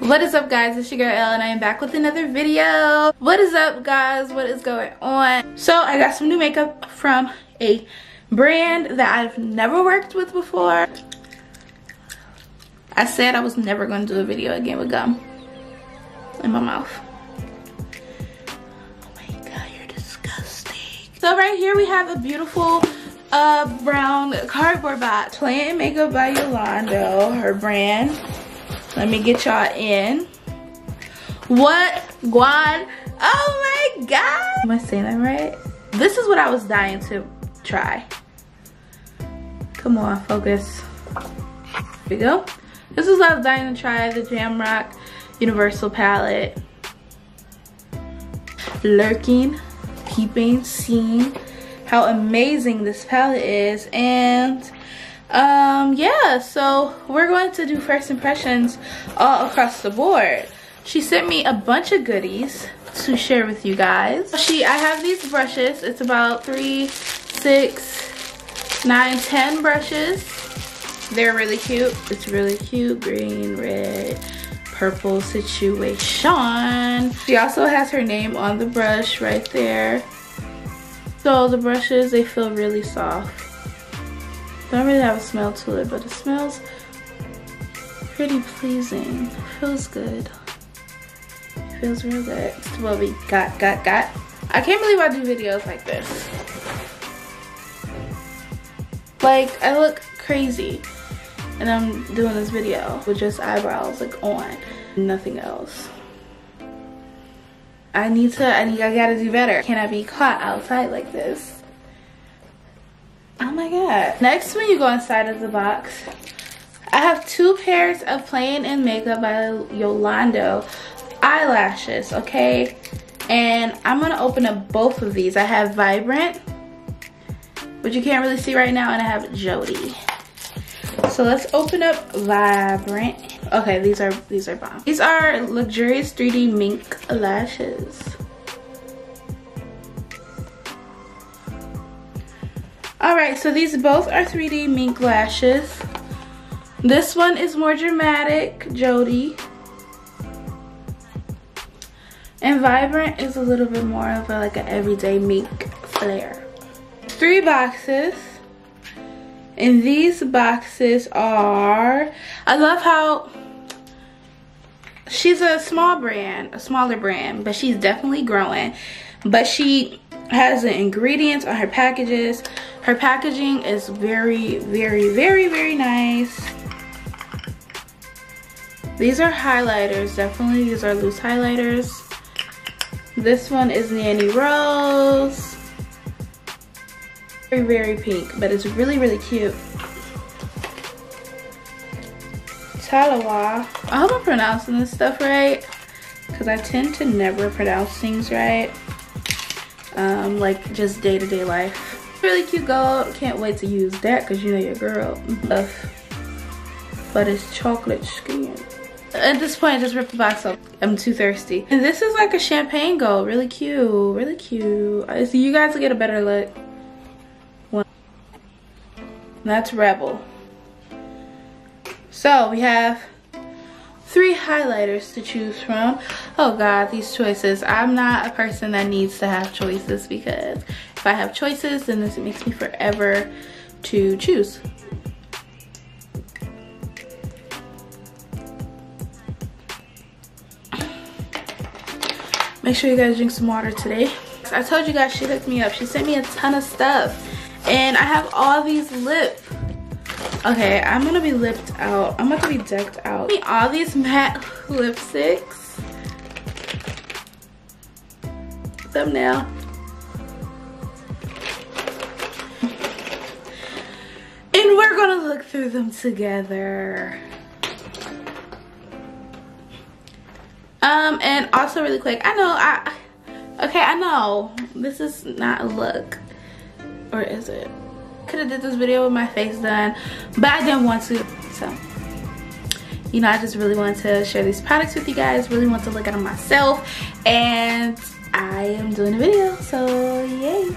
What is up, guys? It's your girl Elle and I am back with another video. What is up, guys? What is going on? So I got some new makeup from a brand that I've never worked with before. I said I was never going to do a video again with gum in my mouth. Oh my god, you're disgusting. So right here we have a beautiful brown cardboard box. Playing Makeup by Yolondo, her brand. Let me get y'all in. What? Guan? Oh my god! Am I saying that right? This is what I was dying to try. Come on, focus. Here we go. This is what I was dying to try, the Jamrock Universal Palette. Lurking, peeping, seeing how amazing this palette is. And yeah, so we're going to do first impressions all across the board. She sent me a bunch of goodies to share with you guys. I have these brushes. It's about 3, 6, 9, 10 brushes. They're really cute. It's really cute. Green, red, purple situation. She also has her name on the brush right there. So the brushes, they feel really soft. Don't really have a smell to it, but it smells pretty pleasing. It feels good. It feels real good. It's what we got. I can't believe I do videos like this. Like, I look crazy. And I'm doing this video with just eyebrows, like, on. Nothing else. I gotta do better. Can I be caught outside like this? Oh my god. Next, when you go inside of the box, I have 2 pairs of Playing in Makeup by Yolondo eyelashes, okay? And I'm gonna open up both of these. I have Vibrant, which you can't really see right now, and I have Jody. So let's open up Vibrant. Okay, these are bomb. These are luxurious 3D mink lashes. Alright, so these both are 3D mink lashes. This one is more dramatic, Jody. And Vibrant is a little bit more of like an everyday mink flair. 3 boxes. And these boxes are, I love how she's a smaller brand, but she's definitely growing. But she has the ingredients on her packages. Her packaging is very, very, very, very nice. These are highlighters, definitely. These are loose highlighters. This one is Nanny Rose. Very, very pink, but it's really, really cute. Talawa. I hope I'm pronouncing this stuff right, because I tend to never pronounce things right. Like just day-to-day life. Really cute gold. Can't wait to use that because you know your girl. But it's chocolate skin. At this point, I just ripped the box up. I'm too thirsty. And this is like a champagne gold. Really cute. Really cute. So you guys will get a better look. That's Rebel. So we have 3 highlighters to choose from. Oh god, these choices. I'm not a person that needs to have choices, because if I have choices, then this makes me forever to choose. Make sure you guys drink some water today. I told you guys she hooked me up. She sent me a ton of stuff. And I have all these okay, I'm gonna be lipped out. I'm about to be decked out. All these matte lipsticks. Thumbnail. And we're gonna look through them together. And also really quick, I know this is not a look. Or is it? Could have did this video with my face done, but I didn't want to. So, you know, I just really wanted to share these products with you guys. Really want to look at them myself, and I am doing a video. So yay!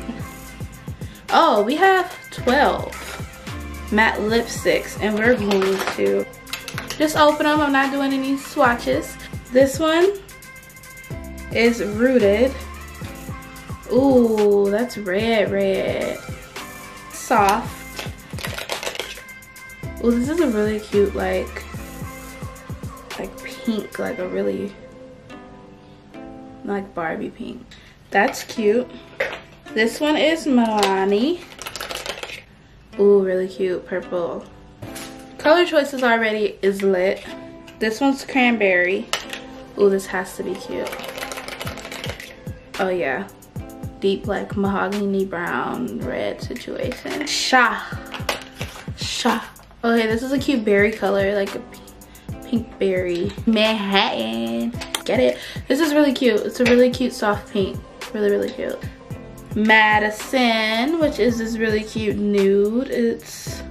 Oh, we have 12 matte lipsticks, and we're going to just open them. I'm not doing any swatches. This one is Rooted. Ooh, that's red. Soft. Ooh, this is a really cute like pink, like a really like Barbie pink. That's cute. This one is Milani. Ooh, really cute purple. Color choices already is lit. This one's Cranberry. Ooh, this has to be cute. Oh yeah, deep like mahogany brown red situation. Sha. Okay, this is a cute berry color, like a pink berry. Manhattan. Get it? This is really cute. It's a really cute soft pink. Really cute. Madison, which is this really cute nude. It's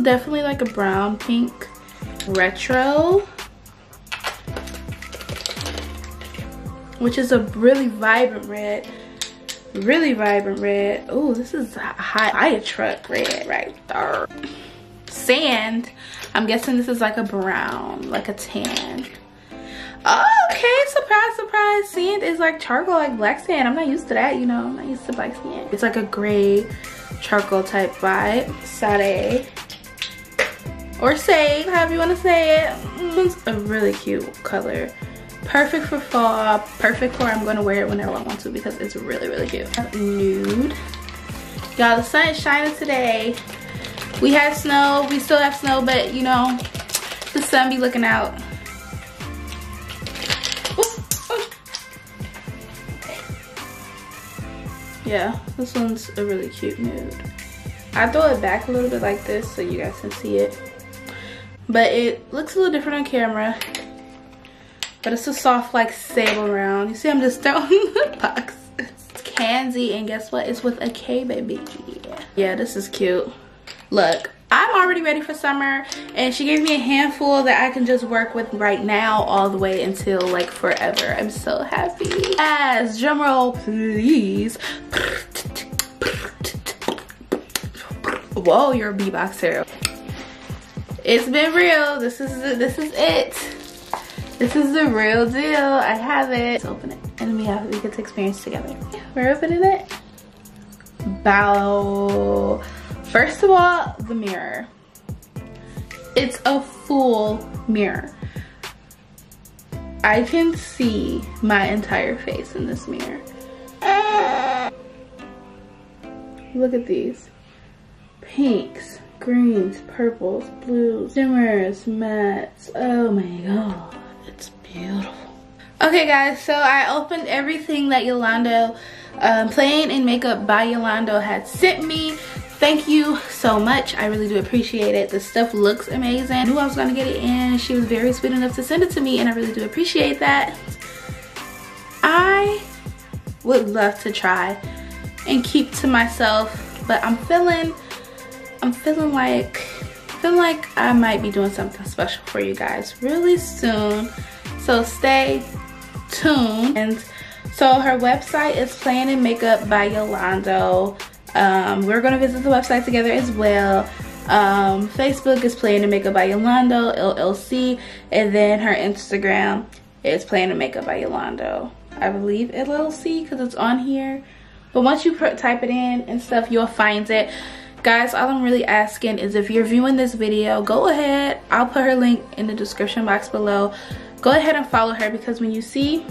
definitely like a brown pink. Retro, which is a really vibrant red. Oh, this is high truck red right there. Sand, I'm guessing this is like a brown, like a tan. Okay, surprise. Sand is like charcoal, like black sand. I'm not used to that, you know. I'm not used to black sand. It's like a gray charcoal type vibe. Sade or sage, however you want to say it. It's a really cute color. Perfect for fall, perfect for I'm gonna wear it whenever I want to because it's really cute. Nude. Y'all, the sun is shining today. We had snow, we still have snow, but you know, the sun be looking out. Yeah, this one's a really cute nude. I throw it back a little bit like this so you guys can see it. But it looks a little different on camera. But it's a soft like sable round. You see I'm just throwing the box. It's Kanzi, and guess what? It's with a K, baby. Yeah, this is cute. Look, I'm already ready for summer, and she gave me a handful that I can just work with right now all the way until like forever. I'm so happy. Yes, drum roll please. Whoa, you're a beatboxer. It's been real. This is it. This is the real deal. I have it. Let's open it and we get to experience together. We're opening it. Bow. First of all, the mirror. It's a full mirror. I can see my entire face in this mirror. Look at these. Pinks, greens, purples, blues, shimmers, mattes. Oh my god, it's beautiful. Okay guys, so I opened everything that Yolondo, Playing in Makeup by Yolondo had sent me. Thank you so much. I really do appreciate it. The stuff looks amazing. I knew I was gonna get it in. She was very sweet enough to send it to me, and I really do appreciate that. I would love to try and keep to myself, but I'm feeling like I might be doing something special for you guys really soon. So stay tuned. And so her website is Playing in Makeup by Yolondo. We're gonna visit the website together as well. Facebook is Playing in Makeup by Yolondo LLC, and then her Instagram is Playing in Makeup by Yolondo, I believe LLC, because it's on here. But once you type it in and stuff, you'll find it. Guys, all I'm really asking is if you're viewing this video, go ahead. I'll put her link in the description box below. Go ahead and follow her, because when you see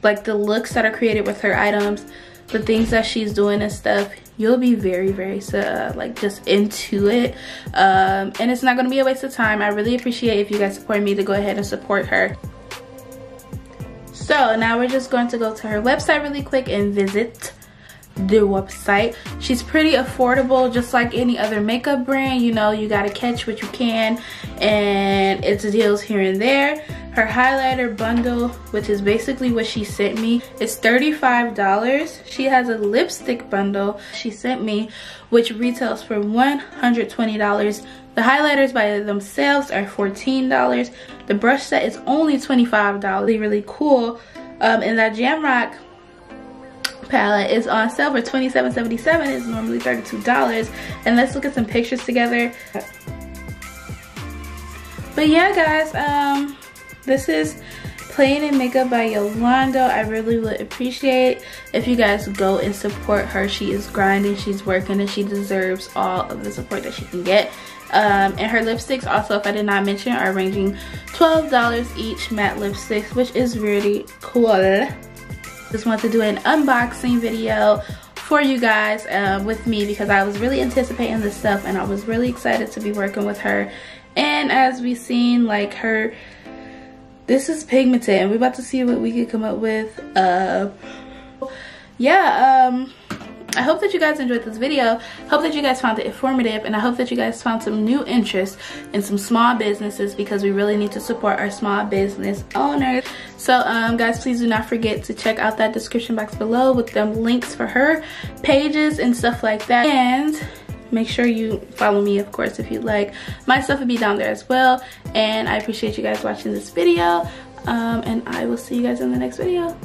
like the looks that are created with her items, the things that she's doing and stuff, you'll be very like just into it, and it's not going to be a waste of time. I really appreciate if you guys support me to go ahead and support her. So now we're just going to go to her website really quick and visit the website. She's pretty affordable, just like any other makeup brand. You know, you gotta catch what you can, and it's deals here and there. Her highlighter bundle, which is basically what she sent me, is $35. She has a lipstick bundle she sent me, which retails for $120. The highlighters by themselves are $14. The brush set is only $25. Really cool. And that Jamrock palette is on sale for $27.77. It's normally $32. And let's look at some pictures together. But yeah, guys, this is Playing in Makeup by Yolondo. I really would appreciate if you guys go and support her. She is grinding, she's working, and she deserves all of the support that she can get. And her lipsticks also, if I did not mention, are ranging $12 each, matte lipsticks, which is really cool. Just want to do an unboxing video for you guys with me, because I was really anticipating this stuff and I was really excited to be working with her. And as we've seen, like, this is pigmented, and we're about to see what we can come up with. I hope that you guys enjoyed this video. Hope that you guys found it informative, and I hope that you guys found some new interest in some small businesses, because we really need to support our small business owners. So guys, please do not forget to check out that description box below with them links for her pages and stuff like that. And make sure you follow me, of course, if you'd like. My stuff will be down there as well. And I appreciate you guys watching this video. And I will see you guys in the next video.